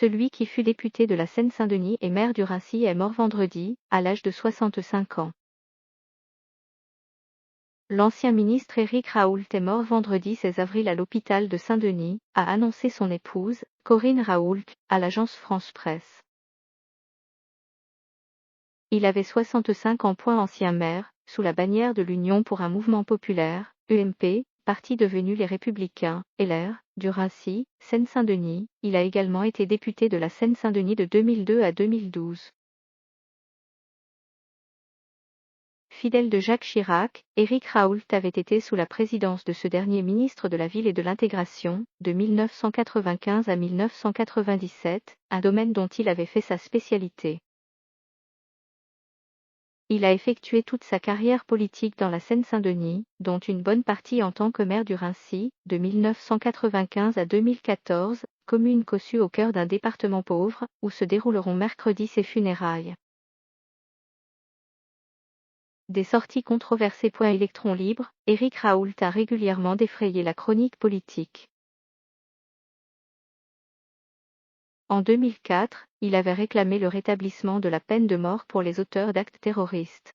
Celui qui fut député de la Seine-Saint-Denis et maire du Raincy est mort vendredi, à l'âge de 65 ans. L'ancien ministre Éric Raoult est mort vendredi 16 avril à l'hôpital de Saint-Denis, a annoncé son épouse, Corinne Raoult, à l'agence France Presse. Il avait 65 ans. Ancien maire, sous la bannière de l'Union pour un mouvement populaire, UMP, parti devenu Les Républicains, LR, du Raincy, Seine-Saint-Denis, il a également été député de la Seine-Saint-Denis de 2002 à 2012. Fidèle de Jacques Chirac, Éric Raoult avait été sous la présidence de ce dernier ministre de la Ville et de l'Intégration, de 1995 à 1997, un domaine dont il avait fait sa spécialité. Il a effectué toute sa carrière politique dans la Seine-Saint-Denis, dont une bonne partie en tant que maire du Raincy, de 1995 à 2014, commune cossue au cœur d'un département pauvre, où se dérouleront mercredi ses funérailles. Des sorties controversées. Électron libre, Éric Raoult a régulièrement défrayé la chronique politique. En 2004, il avait réclamé le rétablissement de la peine de mort pour les auteurs d'actes terroristes.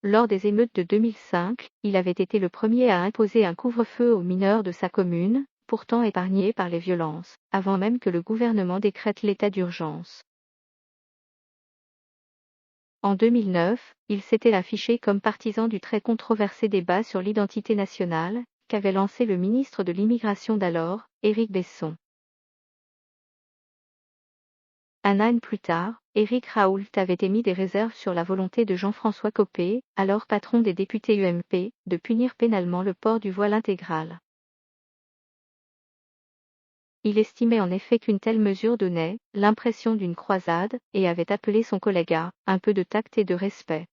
Lors des émeutes de 2005, il avait été le premier à imposer un couvre-feu aux mineurs de sa commune, pourtant épargnés par les violences, avant même que le gouvernement décrète l'état d'urgence. En 2009, il s'était affiché comme partisan du très controversé débat sur l'identité nationale, qu'avait lancé le ministre de l'Immigration d'alors, Éric Besson. Un an plus tard, Éric Raoult avait émis des réserves sur la volonté de Jean-François Copé, alors patron des députés UMP, de punir pénalement le port du voile intégral. Il estimait en effet qu'une telle mesure donnait l'impression d'une croisade, et avait appelé son collègue à un peu de tact et de respect.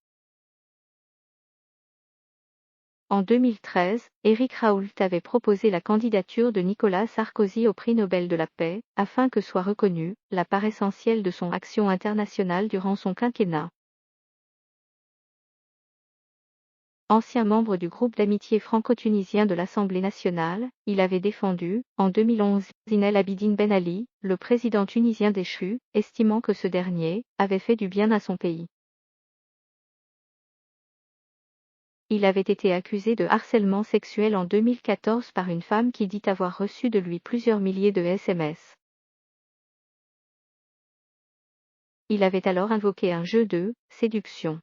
En 2013, Éric Raoult avait proposé la candidature de Nicolas Sarkozy au prix Nobel de la paix, afin que soit reconnue la part essentielle de son action internationale durant son quinquennat. Ancien membre du groupe d'amitié franco-tunisien de l'Assemblée nationale, il avait défendu, en 2011, Zine El Abidine Ben Ali, le président tunisien déchu, estimant que ce dernier avait fait du bien à son pays. Il avait été accusé de harcèlement sexuel en 2014 par une femme qui dit avoir reçu de lui plusieurs milliers de SMS. Il avait alors invoqué un jeu de séduction.